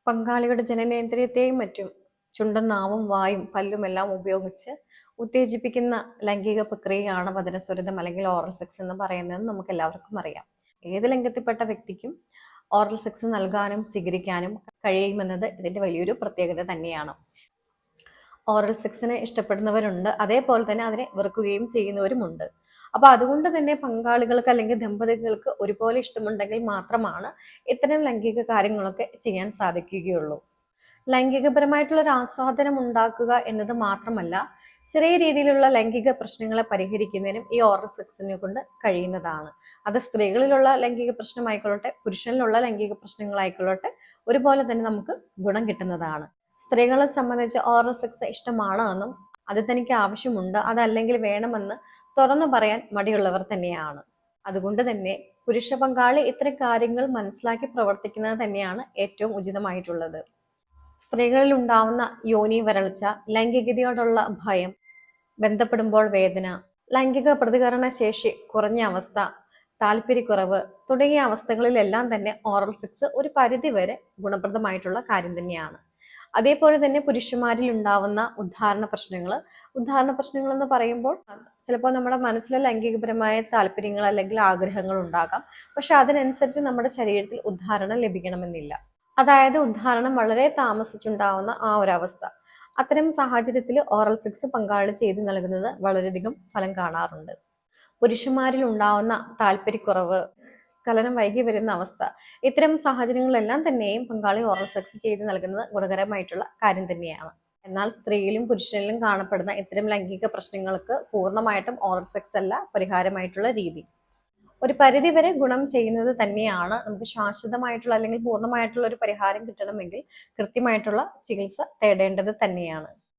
പങ്കാളിയുടെ ജനനേന്ദ്രിയത്തെയും മറ്റും ചുണ്ടും നാവും വായും പല്ലുമെല്ലാം ഉപയോഗിച്ച് ഉത്തേജിപ്പിക്കുന്ന ലൈംഗിക പ്രക്രിയയാണ് വചനസ്വരിതം അല്ലെങ്കിൽ ഓറൽ സെക്സ് എന്ന് പറയുന്നത് നമുക്ക് എല്ലാവർക്കും അറിയാം. ഏത് ലിംഗത്തിൽപ്പെട്ട വ്യക്തിക്കും ഓറൽ സെക്സ് നൽകാനും സ്വീകരിക്കാനും കഴിയുമെന്നത് ഇതിന്റെ വലിയൊരു പ്രത്യേകത തന്നെയാണ്. ഓറൽ സെക്സിനെ ഇഷ്ടപ്പെടുന്നവരുണ്ട്, അതേപോലെ തന്നെ അതിനെ വെറുക്കുകയും ചെയ്യുന്നവരുമുണ്ട്. അപ്പൊ അതുകൊണ്ട് തന്നെ പങ്കാളികൾക്ക് അല്ലെങ്കിൽ ദമ്പതികൾക്ക് ഒരുപോലെ ഇഷ്ടമുണ്ടെങ്കിൽ മാത്രമാണ് ഇത്തരം ലൈംഗിക കാര്യങ്ങളൊക്കെ ചെയ്യാൻ സാധിക്കുകയുള്ളൂ. ലൈംഗികപരമായിട്ടുള്ള ഒരു ആസ്വാദനം ഉണ്ടാക്കുക എന്നത് മാത്രമല്ല, ചെറിയ രീതിയിലുള്ള ലൈംഗിക പ്രശ്നങ്ങളെ പരിഹരിക്കുന്നതിനും ഈ ഓറൽ സെക്സിനെ കൊണ്ട് കഴിയുന്നതാണ്. അത് സ്ത്രീകളിലുള്ള ലൈംഗിക പ്രശ്നമായിക്കൊള്ളട്ടെ, പുരുഷനിലുള്ള ലൈംഗിക പ്രശ്നങ്ങളായിക്കൊള്ളട്ടെ, ഒരുപോലെ തന്നെ നമുക്ക് ഗുണം കിട്ടുന്നതാണ്. സ്ത്രീകളെ സംബന്ധിച്ച് ഓറൽ സെക്സ് ഇഷ്ടമാണ് എന്നും അത് തനിക്ക് ആവശ്യമുണ്ട്, അതല്ലെങ്കിൽ വേണമെന്ന് തുറന്നു പറയാൻ മടിയുള്ളവർ തന്നെയാണ്. അതുകൊണ്ട് തന്നെ പുരുഷ പങ്കാളി ഇത്തരം കാര്യങ്ങൾ മനസ്സിലാക്കി പ്രവർത്തിക്കുന്നത് തന്നെയാണ് ഏറ്റവും ഉചിതമായിട്ടുള്ളത്. സ്ത്രീകളിൽ ഉണ്ടാവുന്ന യോനി വരൾച്ച, ലൈംഗികതയോടുള്ള ഭയം, ബന്ധപ്പെടുമ്പോൾ വേദന, ലൈംഗിക പ്രതികരണ ശേഷി കുറഞ്ഞ അവസ്ഥ, താല്പര്യക്കുറവ് തുടങ്ങിയ അവസ്ഥകളിലെല്ലാം തന്നെ ഓറൽ സെക്സ് ഒരു പരിധി വരെ ഗുണപ്രദമായിട്ടുള്ള കാര്യം തന്നെയാണ്. അതേപോലെ തന്നെ പുരുഷന്മാരിൽ ഉണ്ടാവുന്ന ഉദ്ധാരണ പ്രശ്നങ്ങൾ എന്ന് പറയുമ്പോൾ ചിലപ്പോൾ നമ്മുടെ മനസ്സിലെ ലൈംഗികപരമായ താല്പര്യങ്ങൾ അല്ലെങ്കിൽ ആഗ്രഹങ്ങൾ ഉണ്ടാകാം. പക്ഷെ അതിനനുസരിച്ച് നമ്മുടെ ശരീരത്തിൽ ഉദ്ധാരണം ലഭിക്കണമെന്നില്ല. അതായത് ഉദ്ധാരണം വളരെ താമസിച്ചുണ്ടാവുന്ന ആ ഒരു അവസ്ഥ. അത്തരം സാഹചര്യത്തിൽ ഓറൽ സെക്സ് പങ്കാളി ചെയ്തു നൽകുന്നത് വളരെയധികം ഫലം കാണാറുണ്ട്. പുരുഷന്മാരിൽ ഉണ്ടാവുന്ന താല്പര്യക്കുറവ്, സ്ഖലനം വൈകി വരുന്ന അവസ്ഥ, ഇത്തരം സാഹചര്യങ്ങളെല്ലാം തന്നെയും പങ്കാളി ഓറൽ സെക്സ് ചെയ്ത് നൽകുന്നത് ഗുണകരമായിട്ടുള്ള കാര്യം തന്നെയാണ്. എന്നാൽ സ്ത്രീയിലും പുരുഷനിലും കാണപ്പെടുന്ന ഇത്തരം ലൈംഗിക പ്രശ്നങ്ങൾക്ക് പൂർണ്ണമായിട്ടും ഓറൽ സെക്സ് അല്ല പരിഹാരമായിട്ടുള്ള രീതി. ഒരു പരിധി വരെ ഗുണം ചെയ്യുന്നത് തന്നെയാണ്. നമുക്ക് ശാശ്വതമായിട്ടുള്ള അല്ലെങ്കിൽ പൂർണ്ണമായിട്ടുള്ള ഒരു പരിഹാരം കിട്ടണമെങ്കിൽ കൃത്യമായിട്ടുള്ള ചികിത്സ തേടേണ്ടത് തന്നെയാണ്.